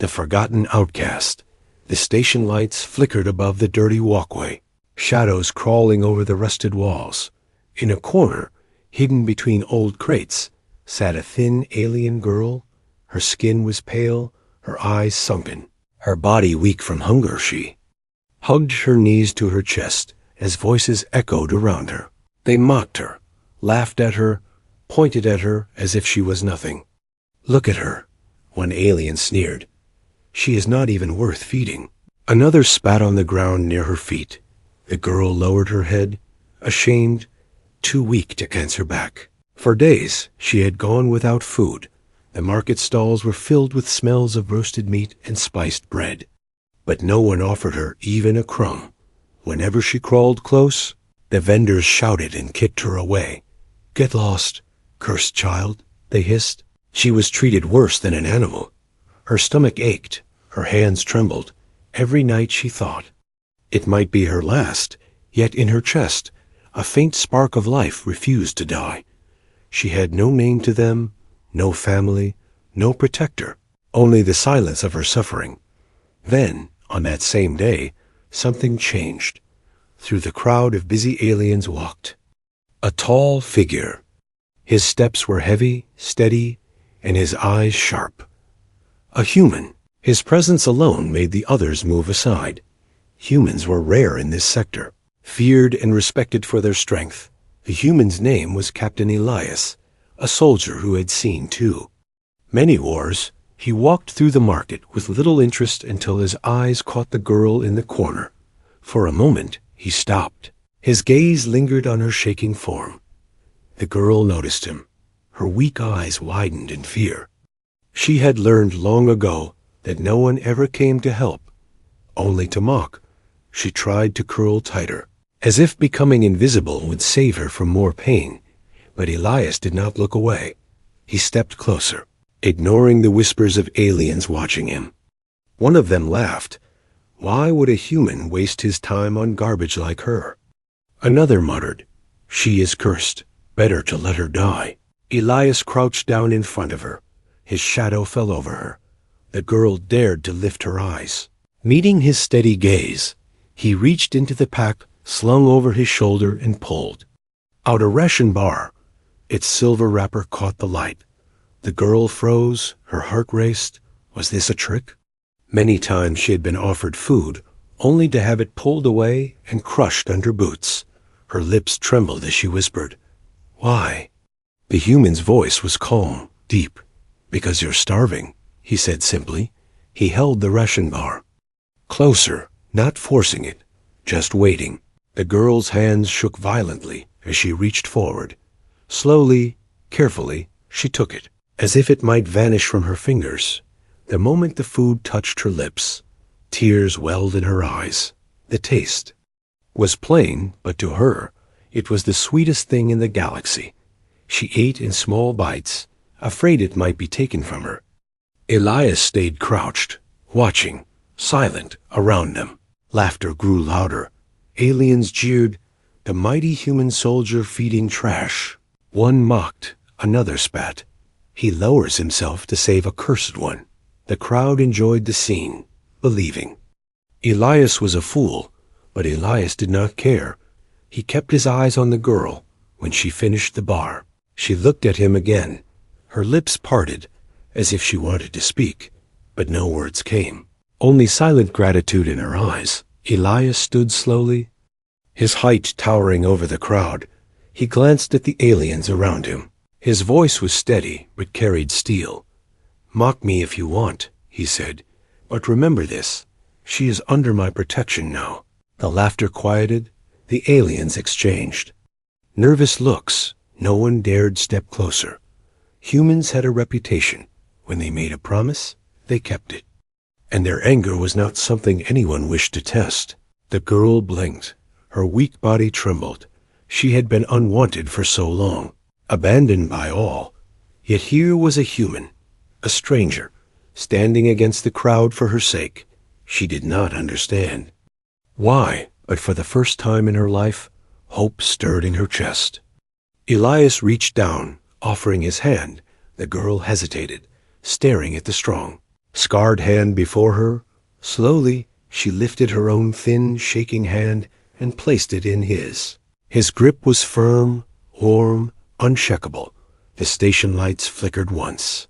the forgotten outcast. The station lights flickered above the dirty walkway, shadows crawling over the rusted walls. In a corner, hidden between old crates, sat a thin alien girl. Her skin was pale, her eyes sunken, her body weak from hunger. She hugged her knees to her chest as voices echoed around her. They mocked her, laughed at her, pointed at her as if she was nothing. "Look at her," one alien sneered. "She is not even worth feeding." Another spat on the ground near her feet. The girl lowered her head, ashamed, too weak to answer back. For days she had gone without food. The market stalls were filled with smells of roasted meat and spiced bread. But no one offered her even a crumb. Whenever she crawled close, the vendors shouted and kicked her away. "Get lost, cursed child," they hissed. She was treated worse than an animal. Her stomach ached, her hands trembled. Every night she thought it might be her last, yet in her chest a faint spark of life refused to die. She had no name to them, no family, no protector, only the silence of her suffering. Then, on that same day, something changed. Through the crowd of busy aliens walked a tall figure. His steps were heavy, steady, and his eyes sharp. A human. His presence alone made the others move aside. Humans were rare in this sector, feared and respected for their strength. The human's name was Captain Elias, a soldier who had seen too many wars. He walked through the market with little interest until his eyes caught the girl in the corner. For a moment, he stopped. His gaze lingered on her shaking form. The girl noticed him. Her weak eyes widened in fear. She had learned long ago that no one ever came to help, only to mock. She tried to curl tighter, as if becoming invisible would save her from more pain. But Elias did not look away. He stepped closer, ignoring the whispers of aliens watching him. One of them laughed. Why would a human waste his time on garbage like her? Another muttered, "She is cursed. Better to let her die." Elias crouched down in front of her. His shadow fell over her. The girl dared to lift her eyes. Meeting his steady gaze, he reached into the pack slung over his shoulder and pulled out a ration bar. Its silver wrapper caught the light. The girl froze, her heart raced. Was this a trick? Many times she had been offered food, only to have it pulled away and crushed under boots. Her lips trembled as she whispered, "Why?" The human's voice was calm, deep. "Because you're starving," he said simply. He held the ration bar closer, not forcing it, just waiting. The girl's hands shook violently as she reached forward. Slowly, carefully, she took it, as if it might vanish from her fingers. The moment the food touched her lips, tears welled in her eyes. The taste was plain, but to her, it was the sweetest thing in the galaxy. She ate in small bites, afraid it might be taken from her. Elias stayed crouched, watching, silent, around them. Laughter grew louder. Aliens jeered, the mighty human soldier feeding trash. One mocked, another spat. He lowers himself to save a cursed one. The crowd enjoyed the scene, believing. Elias was a fool, but Elias did not care. He kept his eyes on the girl. When she finished the bar, she looked at him again. Her lips parted, as if she wanted to speak, but no words came. Only silent gratitude in her eyes. Elias stood slowly, his height towering over the crowd. He glanced at the aliens around him. His voice was steady, but carried steel. "Mock me if you want," he said, "but remember this. She is under my protection now." The laughter quieted. The aliens exchanged nervous looks. No one dared step closer. Humans had a reputation. When they made a promise, they kept it. And their anger was not something anyone wished to test. The girl blinked. Her weak body trembled. She had been unwanted for so long, abandoned by all. Yet here was a human, a stranger, standing against the crowd for her sake. She did not understand why, but for the first time in her life, hope stirred in her chest. Elias reached down, offering his hand. The girl hesitated, staring at the strong, scarred hand before her. Slowly, she lifted her own thin, shaking hand and placed it in his. His grip was firm, warm, unshakable. The station lights flickered once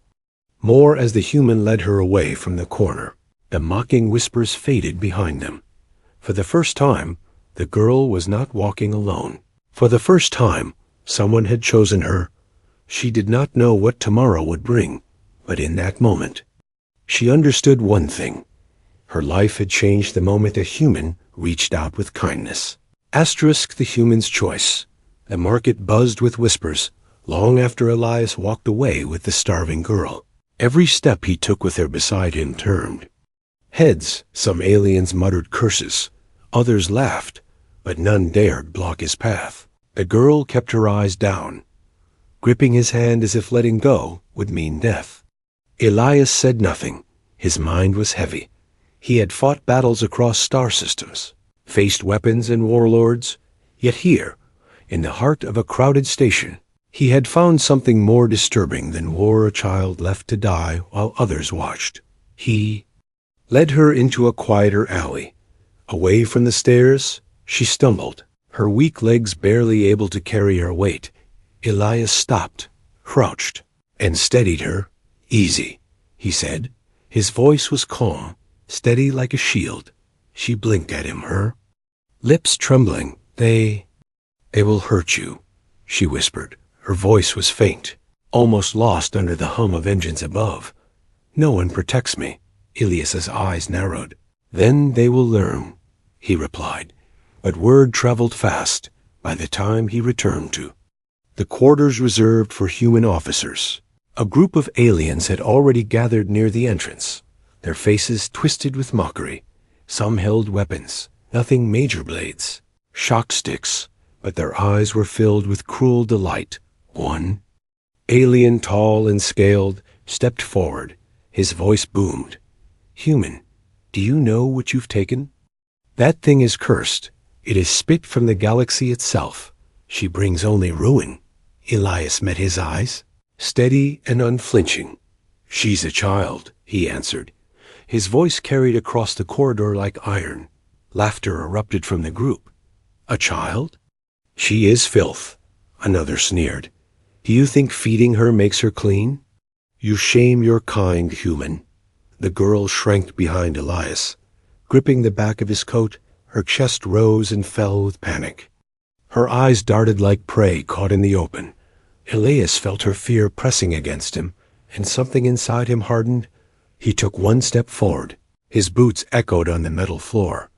more as the human led her away from the corner. The mocking whispers faded behind them. For the first time, the girl was not walking alone. For the first time, someone had chosen her. She did not know what tomorrow would bring, but in that moment, she understood one thing. Her life had changed the moment a human reached out with kindness. Asterisk the human's choice. The market buzzed with whispers long after Elias walked away with the starving girl. Every step he took with her beside him turned heads. Some aliens muttered curses. Others laughed, but none dared block his path. The girl kept her eyes down, gripping his hand as if letting go would mean death. Elias said nothing. His mind was heavy. He had fought battles across star systems, faced weapons and warlords, yet here, in the heart of a crowded station, he had found something more disturbing than war, a child left to die while others watched. He led her into a quieter alley. Away from the stairs, she stumbled, her weak legs barely able to carry her weight. Elias stopped, crouched, and steadied her. "Easy," he said. His voice was calm, steady like a shield. She blinked at him, her lips trembling. They will hurt you," she whispered. Her voice was faint, almost lost under the hum of engines above. "No one protects me." Elias's eyes narrowed. "Then they will learn," he replied. But word traveled fast by the time he returned to the quarters reserved for human officers. A group of aliens had already gathered near the entrance, their faces twisted with mockery. Some held weapons, nothing major, blades, shock sticks, but their eyes were filled with cruel delight. One alien, tall and scaled, stepped forward. His voice boomed. "Human, do you know what you've taken? That thing is cursed. It is spit from the galaxy itself. She brings only ruin." Elias met his eyes, steady and unflinching. "She's a child," he answered. His voice carried across the corridor like iron. Laughter erupted from the group. "A child? She is filth," another sneered. "Do you think feeding her makes her clean? You shame your kind, human." The girl shrank behind Elias. Gripping the back of his coat, her chest rose and fell with panic. Her eyes darted like prey caught in the open. Elias felt her fear pressing against him, and something inside him hardened. He took one step forward. His boots echoed on the metal floor.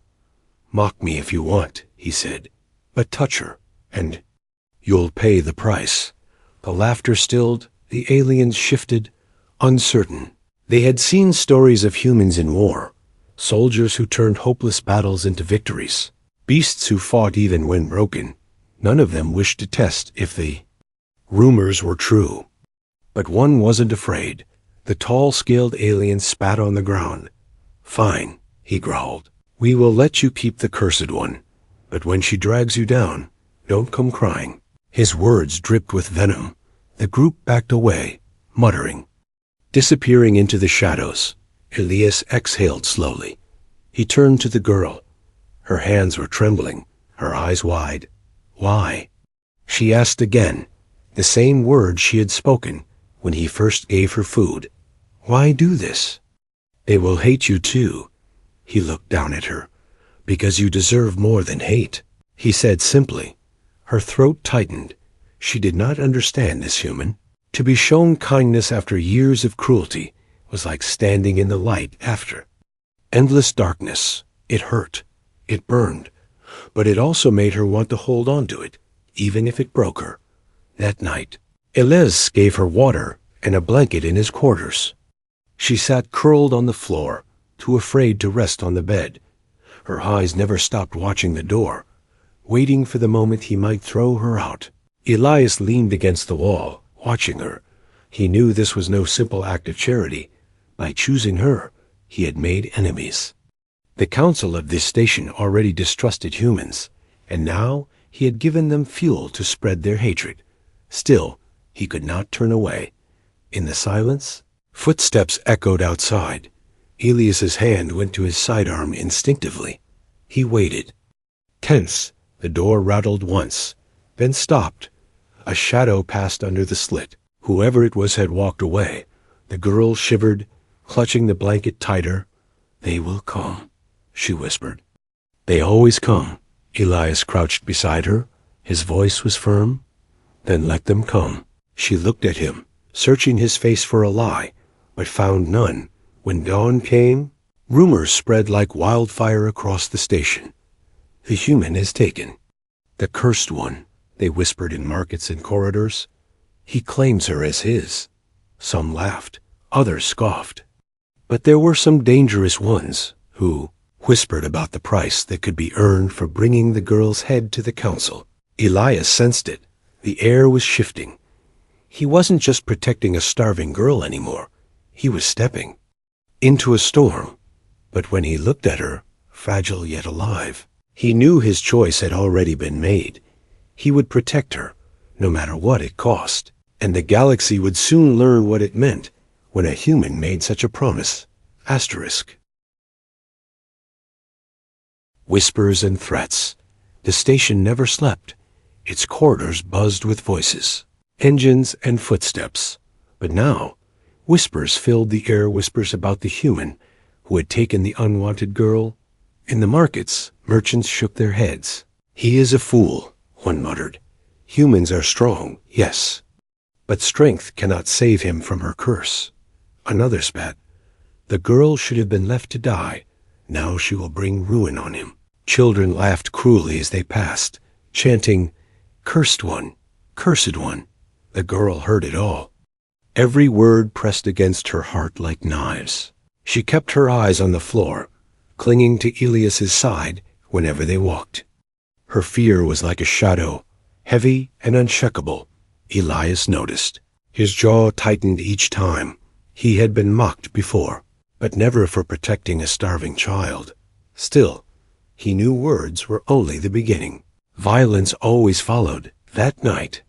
"Mock me if you want," he said, "but touch her, and you'll pay the price." The laughter stilled. The aliens shifted, uncertain. They had seen stories of humans in war, soldiers who turned hopeless battles into victories, beasts who fought even when broken. None of them wished to test if the rumors were true. But one wasn't afraid. The tall-scaled alien spat on the ground. "Fine," he growled. "We will let you keep the cursed one. But when she drags you down, don't come crying." His words dripped with venom. The group backed away, muttering. Disappearing into the shadows, Elias exhaled slowly. He turned to the girl. Her hands were trembling, her eyes wide. "Why?" she asked again, the same words she had spoken when he first gave her food. "Why do this?" "They will hate you too." He looked down at her. "Because you deserve more than hate," he said simply. Her throat tightened. She did not understand this human. To be shown kindness after years of cruelty was like standing in the light after endless darkness. It hurt. It burned. But it also made her want to hold on to it, even if it broke her. That night, Elias gave her water and a blanket in his quarters. She sat curled on the floor, too afraid to rest on the bed. Her eyes never stopped watching the door, waiting for the moment he might throw her out. Elias leaned against the wall, watching her. He knew this was no simple act of charity. By choosing her, he had made enemies. The council of this station already distrusted humans, and now he had given them fuel to spread their hatred. Still, he could not turn away. In the silence, footsteps echoed outside. Elias's hand went to his sidearm instinctively. He waited. Tense, the door rattled once, then stopped. A shadow passed under the slit. Whoever it was had walked away. The girl shivered, clutching the blanket tighter. "They will come," she whispered. "They always come." Elias crouched beside her. His voice was firm. "Then let them come." She looked at him, searching his face for a lie, but found none. When dawn came, rumors spread like wildfire across the station. "The human is taken." "The cursed one," they whispered in markets and corridors. "He claims her as his." Some laughed, others scoffed. But there were some dangerous ones who whispered about the price that could be earned for bringing the girl's head to the council. Elias sensed it. The air was shifting. He wasn't just protecting a starving girl anymore. He was stepping into a storm. But when he looked at her, fragile yet alive, he knew his choice had already been made. He would protect her, no matter what it cost. And the galaxy would soon learn what it meant when a human made such a promise. Asterisk. Whispers and threats. The station never slept. Its corridors buzzed with voices, engines and footsteps. But now, whispers filled the air, whispers about the human who had taken the unwanted girl. In the markets, merchants shook their heads. "He is a fool," one muttered. "Humans are strong, yes, but strength cannot save him from her curse." Another spat. "The girl should have been left to die. Now she will bring ruin on him." Children laughed cruelly as they passed, chanting, "Cursed one, cursed one." The girl heard it all. Every word pressed against her heart like knives. She kept her eyes on the floor, clinging to Elias's side whenever they walked. Her fear was like a shadow, heavy and unshakable. Elias noticed. His jaw tightened each time. He had been mocked before, but never for protecting a starving child. Still, he knew words were only the beginning. Violence always followed. That night,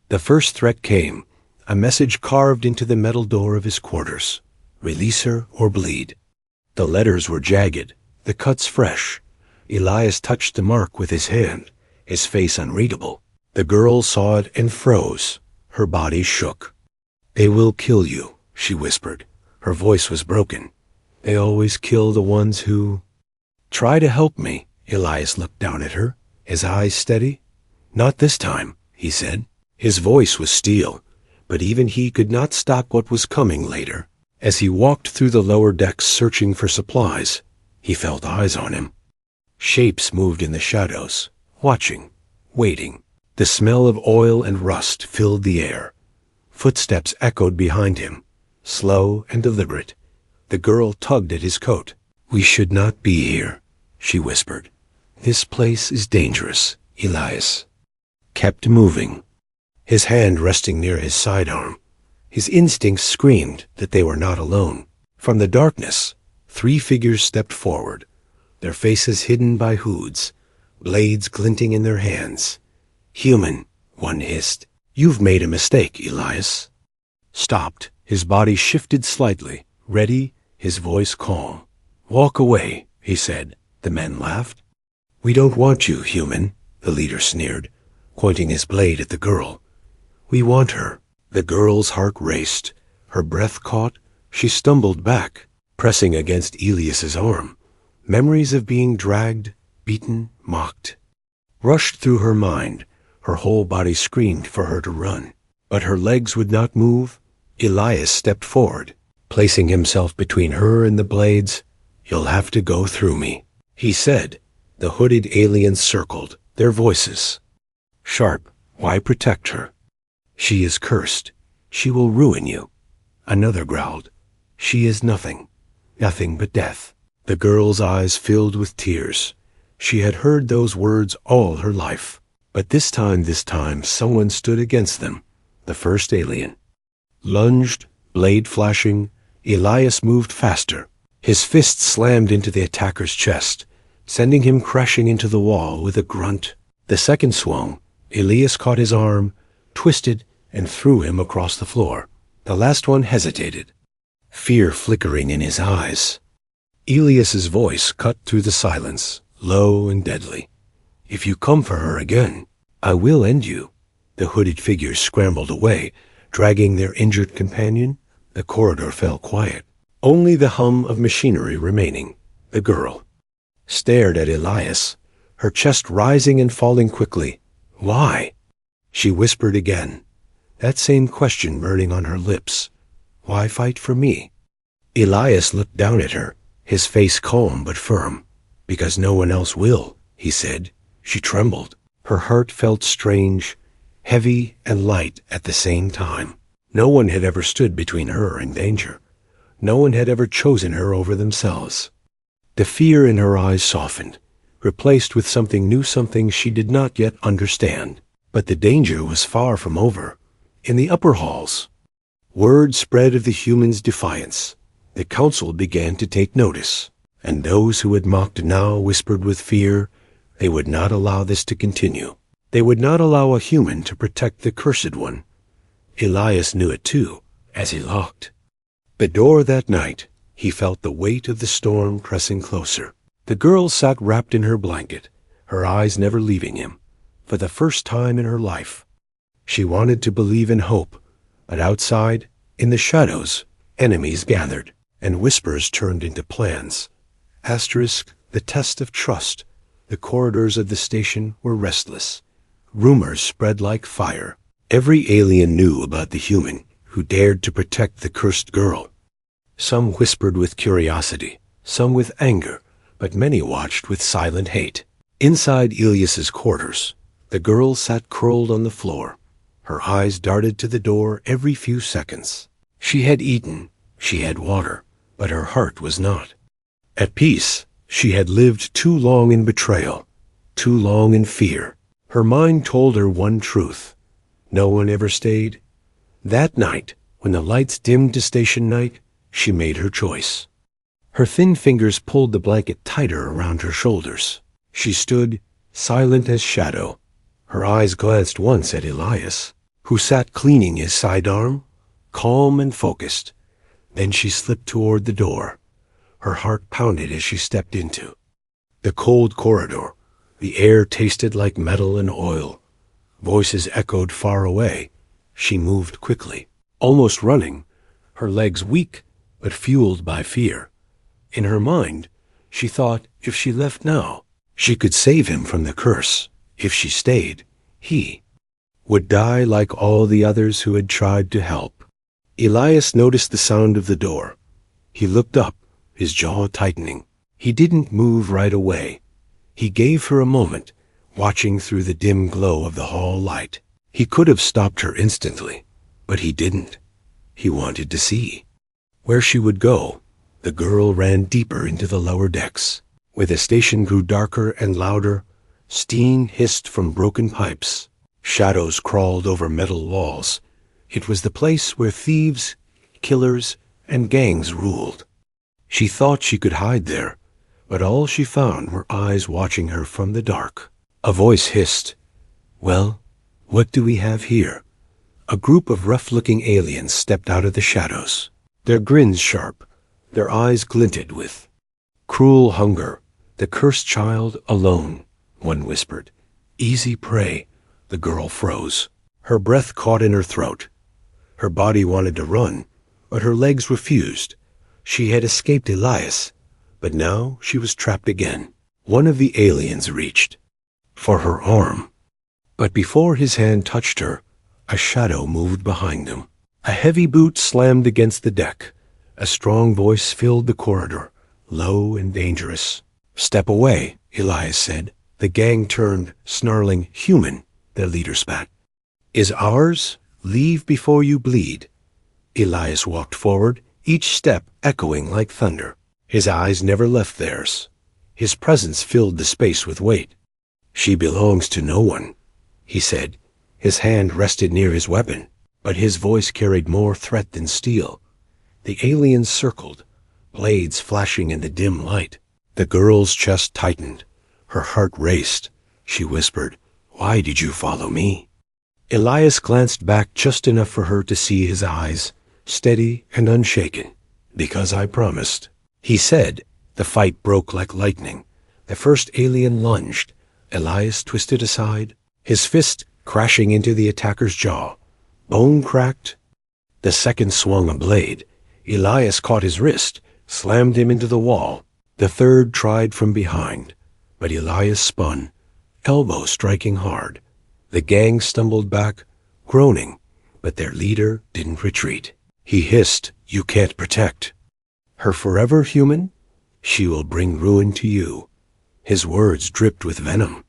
the first threat came, a message carved into the metal door of his quarters. "Release her or bleed." The letters were jagged, the cuts fresh. Elias touched the mark with his hand, his face unreadable. The girl saw it and froze. Her body shook. "They will kill you," she whispered. Her voice was broken. "They always kill the ones who—" "Try to help me." Elias looked down at her, his eyes steady. "Not this time," he said. His voice was steel, but even he could not stop what was coming later. As he walked through the lower decks searching for supplies, he felt eyes on him. Shapes moved in the shadows, watching, waiting. The smell of oil and rust filled the air. Footsteps echoed behind him, slow and deliberate. The girl tugged at his coat. "We should not be here," she whispered. "This place is dangerous." Elias kept moving, his hand resting near his sidearm. His instincts screamed that they were not alone. From the darkness, 3 figures stepped forward, their faces hidden by hoods, blades glinting in their hands. "Human," one hissed. "You've made a mistake, Elias." Stopped. His body shifted slightly, ready, his voice calm. "Walk away," he said. The men laughed. "We don't want you, human," the leader sneered, pointing his blade at the girl. "We want her." The girl's heart raced. Her breath caught. She stumbled back, pressing against Elias's arm. Memories of being dragged, beaten, mocked, rushed through her mind. Her whole body screamed for her to run. But her legs would not move. Elias stepped forward, placing himself between her and the blades. "You'll have to go through me," he said. The hooded aliens circled, their voices sharp. "Why protect her? She is cursed. She will ruin you." Another growled. "She is nothing, nothing but death." The girl's eyes filled with tears. She had heard those words all her life. But this time, someone stood against them. The first alien. Lunged, blade flashing, Elias moved faster. His fist slammed into the attacker's chest, sending him crashing into the wall with a grunt. The second swung. Elias caught his arm, twisted, and threw him across the floor. The last one hesitated, fear flickering in his eyes. Elias's voice cut through the silence, low and deadly. "If you come for her again, I will end you." The hooded figures scrambled away, dragging their injured companion. The corridor fell quiet. Only the hum of machinery remaining. The girl stared at Elias, her chest rising and falling quickly. "Why?" She whispered again, that same question burning on her lips. "Why fight for me?" Elias looked down at her, his face calm but firm. "Because no one else will," he said. She trembled. Her heart felt strange, heavy and light at the same time. No one had ever stood between her and danger. No one had ever chosen her over themselves. The fear in her eyes softened, replaced with something new, something she did not yet understand. But the danger was far from over. In the upper halls, word spread of the humans' defiance. The council began to take notice, and those who had mocked now whispered with fear they would not allow this to continue. They would not allow a human to protect the Cursed One. Elias knew it too, as he locked the door that night. He felt the weight of the storm pressing closer. The girl sat wrapped in her blanket, her eyes never leaving him. For the first time in her life, she wanted to believe in hope, but outside, in the shadows, enemies gathered, and whispers turned into plans. The test of trust. The corridors of the station were restless. Rumors spread like fire. Every alien knew about the human who dared to protect the cursed girl. Some whispered with curiosity, some with anger, but many watched with silent hate. Inside Elias's quarters, the girl sat curled on the floor. Her eyes darted to the door every few seconds. She had eaten, she had water, but her heart was not at peace. She had lived too long in betrayal, too long in fear. Her mind told her one truth. No one ever stayed. That night, when the lights dimmed to station night, she made her choice. Her thin fingers pulled the blanket tighter around her shoulders. She stood, silent as shadow. Her eyes glanced once at Elias, who sat cleaning his sidearm, calm and focused. Then she slipped toward the door. Her heart pounded as she stepped into the cold corridor. The air tasted like metal and oil. Voices echoed far away. She moved quickly, almost running, her legs weak but fueled by fear. In her mind, she thought if she left now, she could save him from the curse. If she stayed, he would die like all the others who had tried to help. Elias noticed the sound of the door. He looked up, his jaw tightening. He didn't move right away. He gave her a moment, watching through the dim glow of the hall light. He could have stopped her instantly, but he didn't. He wanted to see where she would go. The girl ran deeper into the lower decks. Where the station grew darker and louder, steam hissed from broken pipes. Shadows crawled over metal walls. It was the place where thieves, killers, and gangs ruled. She thought she could hide there, but all she found were eyes watching her from the dark. A voice hissed, "Well, what do we have here?" A group of rough-looking aliens stepped out of the shadows, their grins sharp, their eyes glinted with cruel hunger. "The cursed child alone," one whispered. "Easy prey." The girl froze. Her breath caught in her throat. Her body wanted to run, but her legs refused. She had escaped Elias, but now she was trapped again. One of the aliens reached for her arm, but before his hand touched her, a shadow moved behind him. A heavy boot slammed against the deck. A strong voice filled the corridor, low and dangerous. "Step away," Elias said. The gang turned, snarling, "Human," their leader spat. "Is ours? Leave before you bleed." Elias walked forward, each step echoing like thunder. His eyes never left theirs. His presence filled the space with weight. "She belongs to no one," he said. His hand rested near his weapon, but his voice carried more threat than steel. The aliens circled, blades flashing in the dim light. The girl's chest tightened. Her heart raced. She whispered, "Why did you follow me?" Elias glanced back just enough for her to see his eyes, steady and unshaken. "Because I promised," he said, The fight broke like lightning. The first alien lunged. Elias twisted aside, his fist crashing into the attacker's jaw. Bone cracked. The second swung a blade. Elias caught his wrist, slammed him into the wall. The third tried from behind, but Elias spun, elbow striking hard. The gang stumbled back, groaning, but their leader didn't retreat. He hissed, "You can't protect her forever, human? She will bring ruin to you." His words dripped with venom.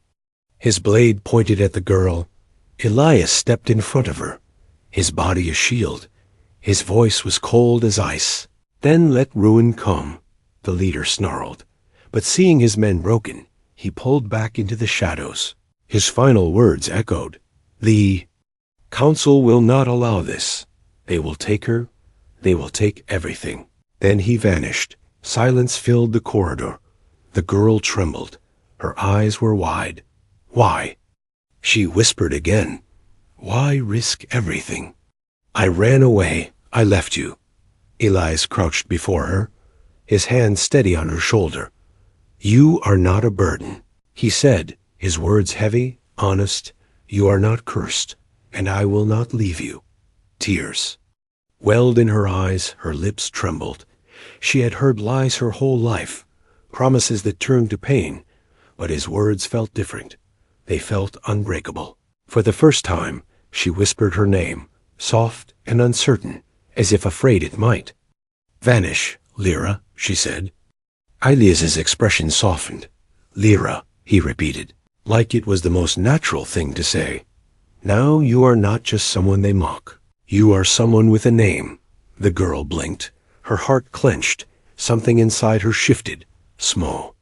His blade pointed at the girl. Elias stepped in front of her, his body a shield. His voice was cold as ice. "Then let ruin come," the leader snarled. But seeing his men broken, he pulled back into the shadows. His final words echoed, "The council will not allow this. They will take her. They will take everything." Then he vanished. Silence filled the corridor. The girl trembled. Her eyes were wide. "Why?" She whispered again. "Why risk everything?" "I ran away. I left you." Elias crouched before her, his hand steady on her shoulder. "You are not a burden," he said, his words heavy, honest. "You are not cursed, and I will not leave you." Tears welled in her eyes, her lips trembled. She had heard lies her whole life, promises that turned to pain, but his words felt different. They felt unbreakable. For the first time, she whispered her name, soft and uncertain, as if afraid it might. "Vanish, Lyra," she said. Elias's expression softened. "Lyra," he repeated, like it was the most natural thing to say. "Now you are not just someone they mock. You are someone with a name." The girl blinked. Her heart clenched. Something inside her shifted, small,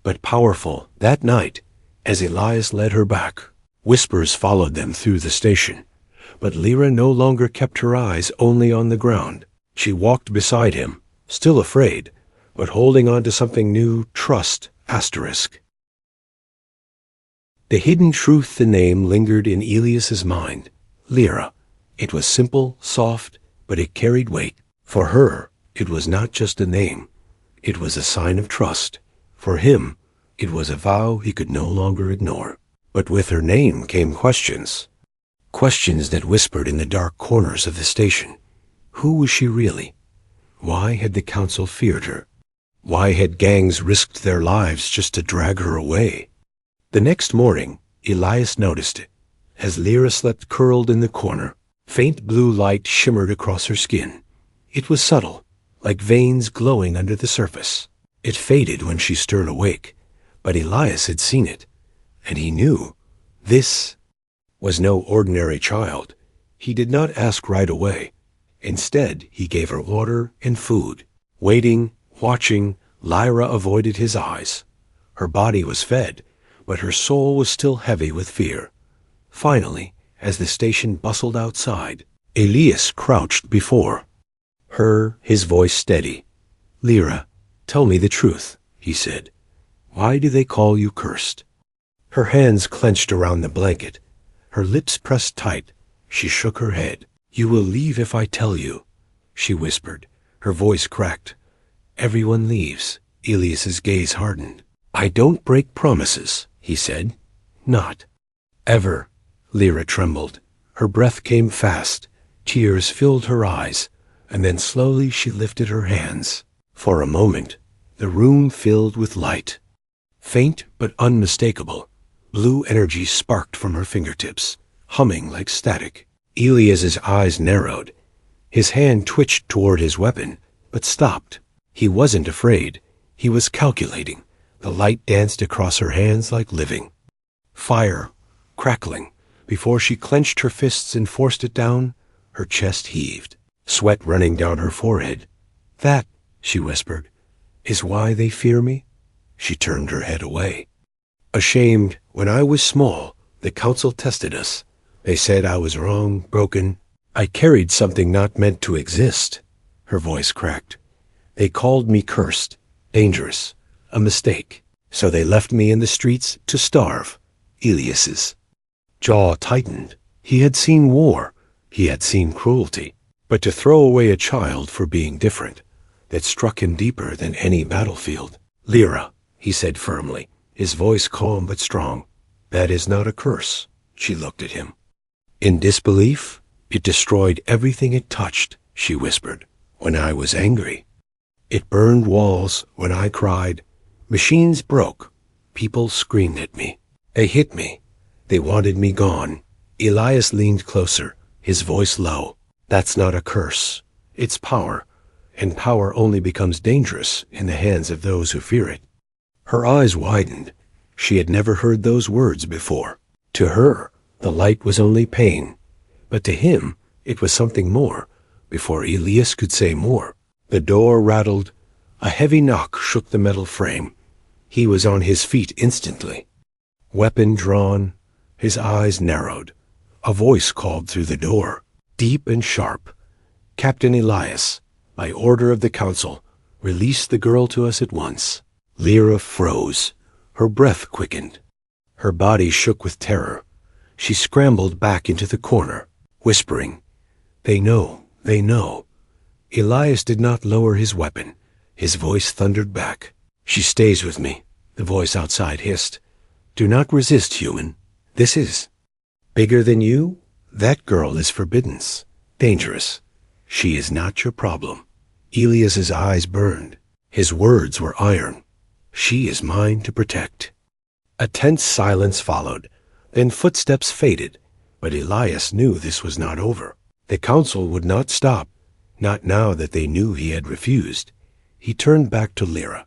but powerful. That night, as Elias led her back, whispers followed them through the station. But Lyra no longer kept her eyes only on the ground. She walked beside him, still afraid, but holding on to something new, trust, asterisk. The hidden truth the name lingered in Elias's mind. Lyra. It was simple, soft, but it carried weight. For her, it was not just a name. It was a sign of trust. For him, it was a vow he could no longer ignore. But with her name came questions. Questions that whispered in the dark corners of the station. Who was she really? Why had the council feared her? Why had gangs risked their lives just to drag her away? The next morning, Elias noticed it. As Lyra slept curled in the corner, faint blue light shimmered across her skin. It was subtle, like veins glowing under the surface. It faded when she stirred awake, but Elias had seen it, and he knew this was no ordinary child. He did not ask right away. Instead, he gave her water and food. Waiting, watching, Lyra avoided his eyes. Her body was fed, but her soul was still heavy with fear. Finally, as the station bustled outside, Elias crouched before her, his voice steady. "Lyra, tell me the truth," he said. "Why do they call you cursed?" Her hands clenched around the blanket. Her lips pressed tight. She shook her head. "You will leave if I tell you," she whispered. Her voice cracked. "Everyone leaves." Elias's gaze hardened. "I don't break promises," he said. "Not ever." Lyra trembled. Her breath came fast. Tears filled her eyes, and then slowly she lifted her hands. For a moment, the room filled with light. Faint but unmistakable, blue energy sparked from her fingertips, humming like static. Elias's eyes narrowed. His hand twitched toward his weapon, but stopped. He wasn't afraid. He was calculating. The light danced across her hands like living. Fire, crackling. Before she clenched her fists and forced it down, her chest heaved, sweat running down her forehead. "That," she whispered, "is why they fear me?" She turned her head away. "Ashamed, when I was small, the council tested us. They said I was wrong, broken. I carried something not meant to exist." Her voice cracked. "They called me cursed, dangerous, a mistake. So they left me in the streets to starve." Elias's jaw tightened. He had seen war. He had seen cruelty. But to throw away a child for being different, that struck him deeper than any battlefield. Lyra, he said firmly, his voice calm but strong. That is not a curse. She looked at him. In disbelief, it destroyed everything it touched, she whispered. When I was angry. It burned walls when I cried. Machines broke. People screamed at me. They hit me. They wanted me gone. Elias leaned closer, his voice low. That's not a curse. It's power. And power only becomes dangerous in the hands of those who fear it. Her eyes widened. She had never heard those words before. To her, the light was only pain. But to him, it was something more. Before Elias could say more, the door rattled. A heavy knock shook the metal frame. He was on his feet instantly. Weapon drawn, his eyes narrowed. A voice called through the door, deep and sharp. Captain Elias, by order of the council, release the girl to us at once. Lyra froze. Her breath quickened. Her body shook with terror. She scrambled back into the corner, whispering, They know, they know. Elias did not lower his weapon. His voice thundered back. She stays with me, the voice outside hissed. Do not resist, human. This is bigger than you. That girl is forbidden, dangerous. She is not your problem. Elias's eyes burned. His words were iron. She is mine to protect. A tense silence followed. Then footsteps faded. But Elias knew this was not over. The council would not stop, not now that they knew he had refused. He turned back to Lyra.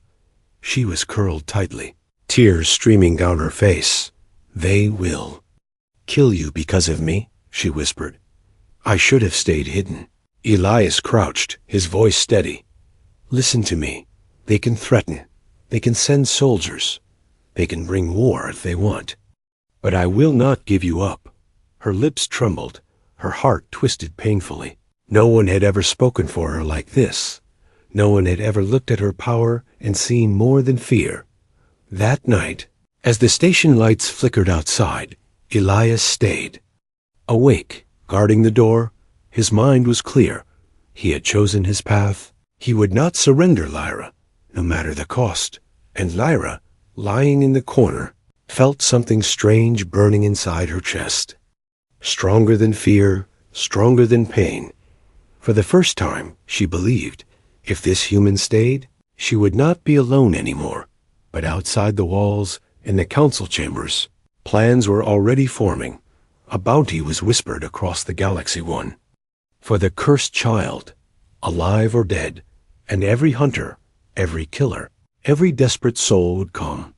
She was curled tightly, tears streaming down her face. They will kill you because of me, she whispered. I should have stayed hidden. Elias crouched, his voice steady. Listen to me. They can threaten. They can send soldiers. They can bring war if they want. But I will not give you up. Her lips trembled. Her heart twisted painfully. No one had ever spoken for her like this. No one had ever looked at her power and seen more than fear. That night, as the station lights flickered outside, Elias stayed. Awake, guarding the door, his mind was clear. He had chosen his path. He would not surrender Lyra, no matter the cost. And Lyra, lying in the corner, felt something strange burning inside her chest. Stronger than fear, stronger than pain. For the first time, she believed, if this human stayed, she would not be alone anymore. But outside the walls, in the council chambers, plans were already forming. A bounty was whispered across the galaxy one. For the cursed child, alive or dead, and every hunter, every killer, every desperate soul would come.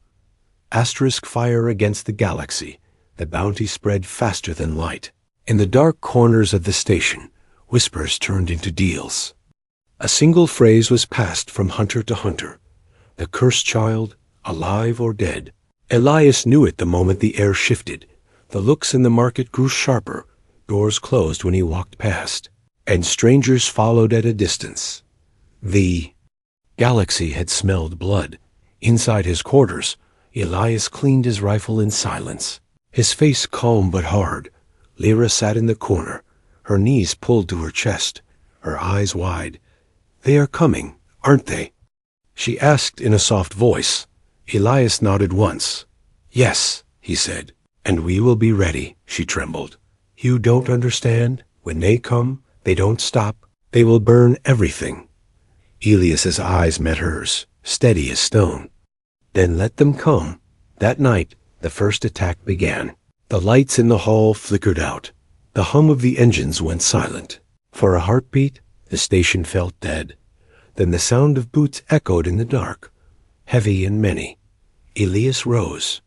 Asterisk fire against the galaxy, the bounty spread faster than light. In the dark corners of the station, whispers turned into deals. A single phrase was passed from hunter to hunter. The cursed child, alive or dead. Elias knew it the moment the air shifted. The looks in the market grew sharper. Doors closed when he walked past. And strangers followed at a distance. The galaxy had smelled blood. Inside his quarters, Elias cleaned his rifle in silence. His face calm but hard. Lyra sat in the corner, her knees pulled to her chest, her eyes wide. They are coming, aren't they? She asked in a soft voice. Elias nodded once. Yes, he said. And we will be ready, she trembled. You don't understand? When they come, they don't stop. They will burn everything. Elias's eyes met hers, steady as stone. Then let them come. That night, the first attack began. The lights in the hall flickered out. The hum of the engines went silent. For a heartbeat, the station felt dead. Then the sound of boots echoed in the dark, heavy and many. Elias rose.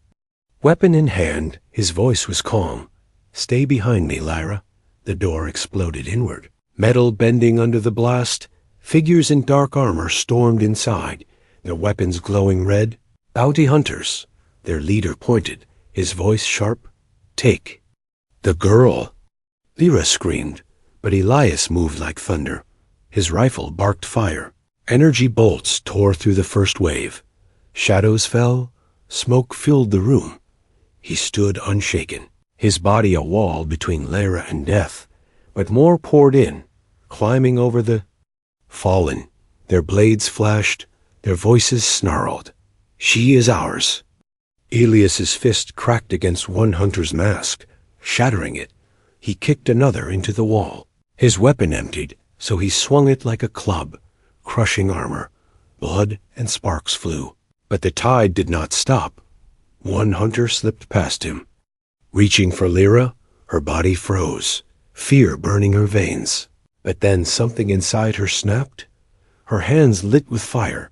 Weapon in hand, his voice was calm. Stay behind me, Lyra. The door exploded inward. Metal bending under the blast, figures in dark armor stormed inside, their weapons glowing red. Bounty hunters. Their leader pointed, his voice sharp. Take. The girl. Lyra screamed, but Elias moved like thunder. His rifle barked fire. Energy bolts tore through the first wave. Shadows fell. Smoke filled the room. He stood unshaken, his body a wall between Lyra and death. But more poured in, climbing over the fallen. Their blades flashed, their voices snarled. She is ours. Elias's fist cracked against one hunter's mask, shattering it. He kicked another into the wall. His weapon emptied, so he swung it like a club, crushing armor. Blood and sparks flew. But the tide did not stop. One hunter slipped past him. Reaching for Lyra, her body froze, fear burning her veins. But then something inside her snapped. Her hands lit with fire,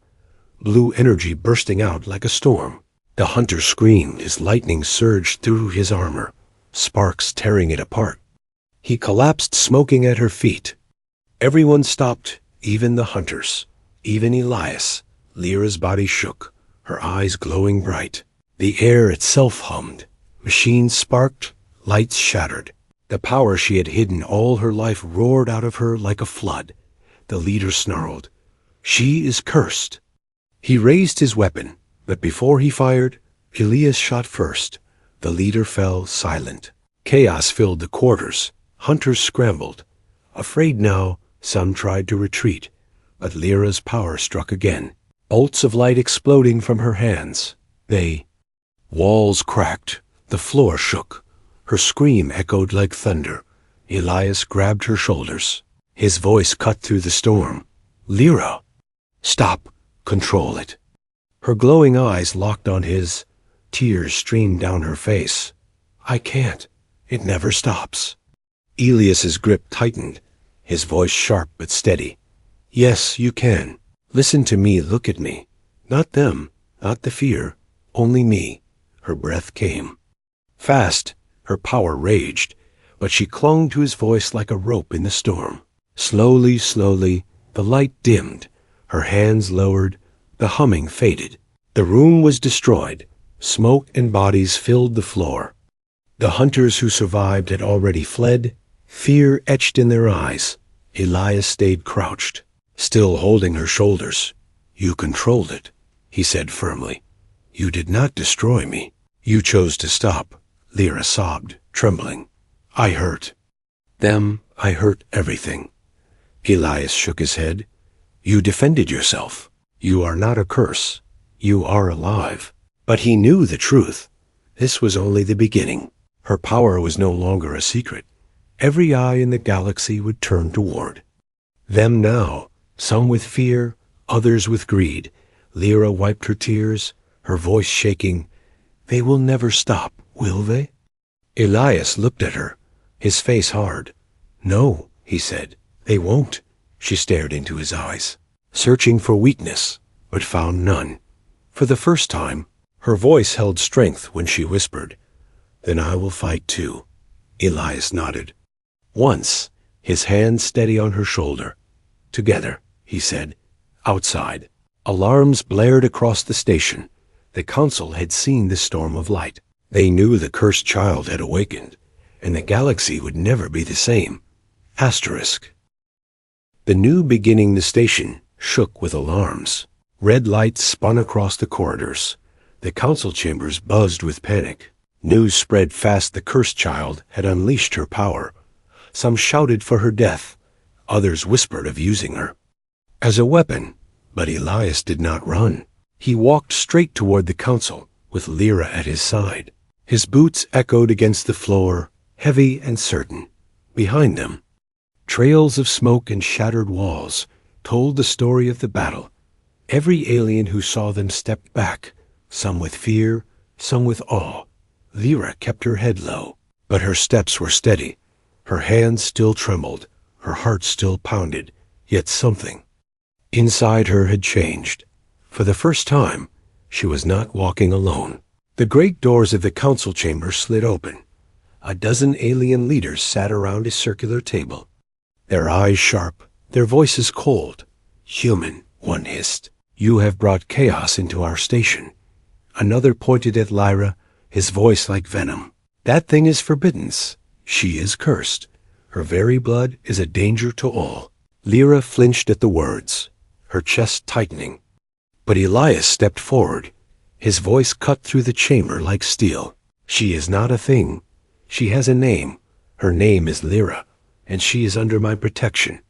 blue energy bursting out like a storm. The hunter screamed as lightning surged through his armor, sparks tearing it apart. He collapsed smoking at her feet. Everyone stopped, even the hunters, even Elias. Lyra's body shook, her eyes glowing bright. The air itself hummed. Machines sparked, lights shattered. The power she had hidden all her life roared out of her like a flood. The leader snarled, "She is cursed." He raised his weapon, but before he fired, Elias shot first. The leader fell silent. Chaos filled the quarters. Hunters scrambled. Afraid now, some tried to retreat, but Lyra's power struck again. Bolts of light exploding from her hands. Walls cracked. The floor shook. Her scream echoed like thunder. Elias grabbed her shoulders. His voice cut through the storm. "Lyra! Stop! Control it!" Her glowing eyes locked on his. Tears streamed down her face. "I can't. It never stops." Elias's grip tightened, his voice sharp but steady. "Yes, you can. Listen to me, look at me. Not them, not the fear, only me." Her breath came. Fast, her power raged, but she clung to his voice like a rope in the storm. Slowly, slowly, the light dimmed. Her hands lowered, the humming faded. The room was destroyed. Smoke and bodies filled the floor. The hunters who survived had already fled, fear etched in their eyes. Elias stayed crouched, still holding her shoulders. "You controlled it," he said firmly. "You did not destroy me. You chose to stop." Lyra sobbed, trembling. "I hurt them. I hurt everything." Elias shook his head. "You defended yourself. You are not a curse. You are alive." But he knew the truth. This was only the beginning. Her power was no longer a secret. Every eye in the galaxy would turn toward them now, some with fear, others with greed. Lyra wiped her tears, her voice shaking. "They will never stop, will they?" Elias looked at her, his face hard. "No," he said, "they won't." She stared into his eyes, searching for weakness, but found none. For the first time, her voice held strength when she whispered, "Then I will fight too." Elias nodded. Once, his hand steady on her shoulder. "Together," he said. Outside, alarms blared across the station. The council had seen the storm of light. They knew the cursed child had awakened, and the galaxy would never be the same. Asterisk. The new beginning the station shook with alarms. Red lights spun across the corridors. The council chambers buzzed with panic. News spread fast the cursed child had unleashed her power. Some shouted for her death. Others whispered of using her as a weapon. But Elias did not run. He walked straight toward the council, with Lyra at his side. His boots echoed against the floor, heavy and certain. Behind them, trails of smoke and shattered walls told the story of the battle. Every alien who saw them stepped back, some with fear, some with awe. Lyra kept her head low, but her steps were steady. Her hands still trembled, her heart still pounded, yet something inside her had changed. For the first time, she was not walking alone. The great doors of the council chamber slid open. A dozen alien leaders sat around a circular table, their eyes sharp, their voices cold. "Human," one hissed, "you have brought chaos into our station." Another pointed at Lyra, his voice like venom. "That thing is forbidden. She is cursed. Her very blood is a danger to all." Lyra flinched at the words, her chest tightening. But Elias stepped forward. His voice cut through the chamber like steel. "She is not a thing. She has a name. Her name is Lyra, and she is under my protection."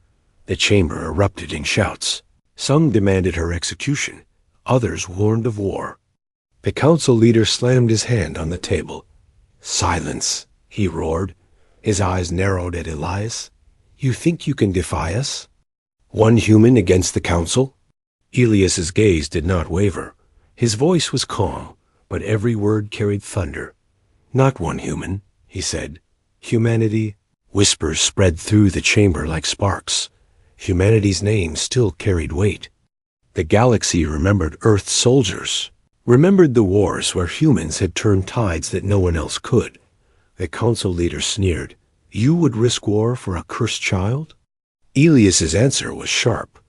The chamber erupted in shouts. Some demanded her execution. Others warned of war. The council leader slammed his hand on the table. "Silence," he roared. His eyes narrowed at Elias. "You think you can defy us? One human against the council?" Elias's gaze did not waver. His voice was calm, but every word carried thunder. "Not one human," he said. "Humanity—" Whispers spread through the chamber like sparks. Humanity's name still carried weight. The galaxy remembered Earth's soldiers, remembered the wars where humans had turned tides that no one else could. The council leader sneered. "You would risk war for a cursed child?" Elias's answer was sharp.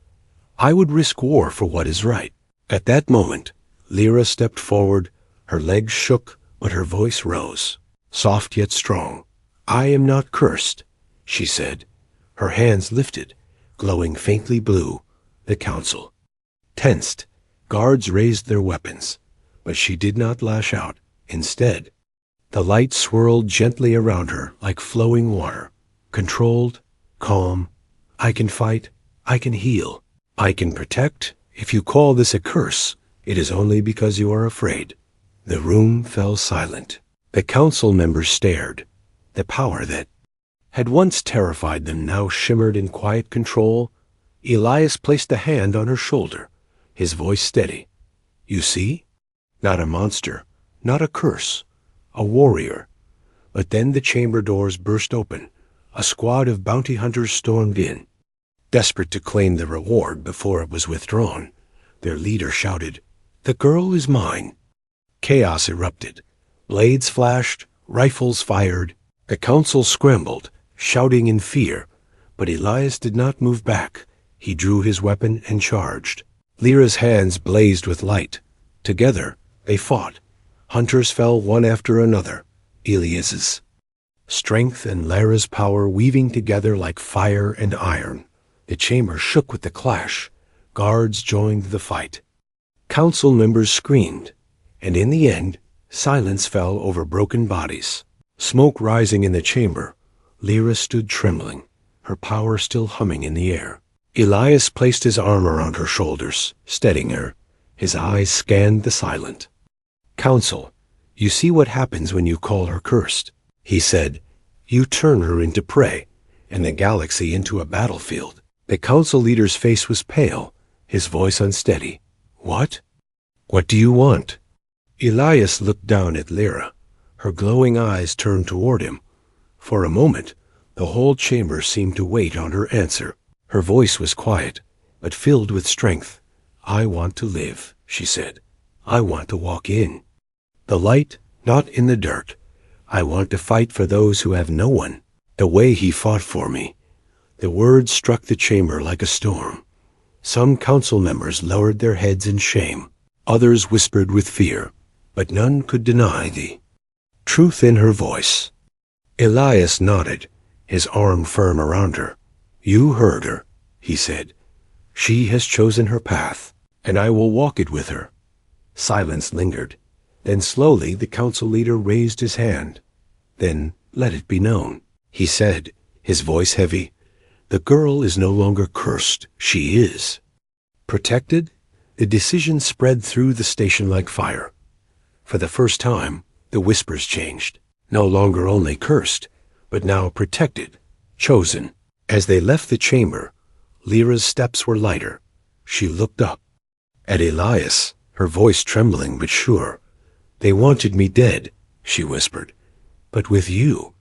"I would risk war for what is right." At that moment, Lyra stepped forward. Her legs shook, but her voice rose, soft yet strong. "I am not cursed," she said. Her hands lifted, glowing faintly blue. The council tensed. Guards raised their weapons, but she did not lash out. Instead, the light swirled gently around her like flowing water, controlled, calm. "I can fight, I can heal, I can protect. If you call this a curse, it is only because you are afraid." The room fell silent. The council members stared. The power that had once terrified them now shimmered in quiet control. Elias placed a hand on her shoulder, his voice steady. "You see? Not a monster, not a curse, a warrior." But then the chamber doors burst open. A squad of bounty hunters stormed in, desperate to claim the reward before it was withdrawn. Their leader shouted, "The girl is mine." Chaos erupted. Blades flashed, rifles fired. The council scrambled, shouting in fear, but Elias did not move back. He drew his weapon and charged. Lyra's hands blazed with light. Together, they fought. Hunters fell one after another. Elias's strength and Lyra's power weaving together like fire and iron. The chamber shook with the clash. Guards joined the fight. Council members screamed, and in the end, silence fell over broken bodies. Smoke rising in the chamber, Lyra stood trembling, her power still humming in the air. Elias placed his arm around her shoulders, steadying her. His eyes scanned the silent. "Council, you see what happens when you call her cursed," he said. "You turn her into prey, and the galaxy into a battlefield." The council leader's face was pale, his voice unsteady. "What? What do you want?" Elias looked down at Lyra. Her glowing eyes turned toward him. For a moment, the whole chamber seemed to wait on her answer. Her voice was quiet, but filled with strength. "I want to live," she said. "I want to walk in the light, not in the dirt. I want to fight for those who have no one, the way he fought for me." The words struck the chamber like a storm. Some council members lowered their heads in shame. Others whispered with fear, but none could deny the truth in her voice. Elias nodded, his arm firm around her. "You heard her," he said. "She has chosen her path, and I will walk it with her." Silence lingered. Then slowly the council leader raised his hand. "Then let it be known," he said, his voice heavy. "The girl is no longer cursed. She is protected." The decision spread through the station like fire. For the first time, the whispers changed. No longer only cursed, but now protected, chosen. As they left the chamber, Lyra's steps were lighter. She looked up at Elias, her voice trembling but sure. "They wanted me dead," she whispered. "But with you,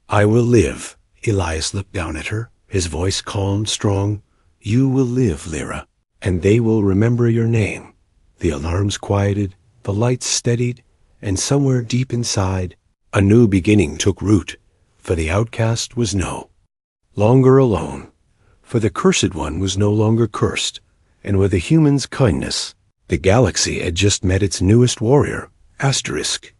I will live." Elias looked down at her, his voice calm, strong. "You will live, Lyra, and they will remember your name." The alarms quieted, the lights steadied, and somewhere deep inside, a new beginning took root, for the outcast was no longer alone, for the cursed one was no longer cursed, and with a human's kindness, the galaxy had just met its newest warrior, Asterisk.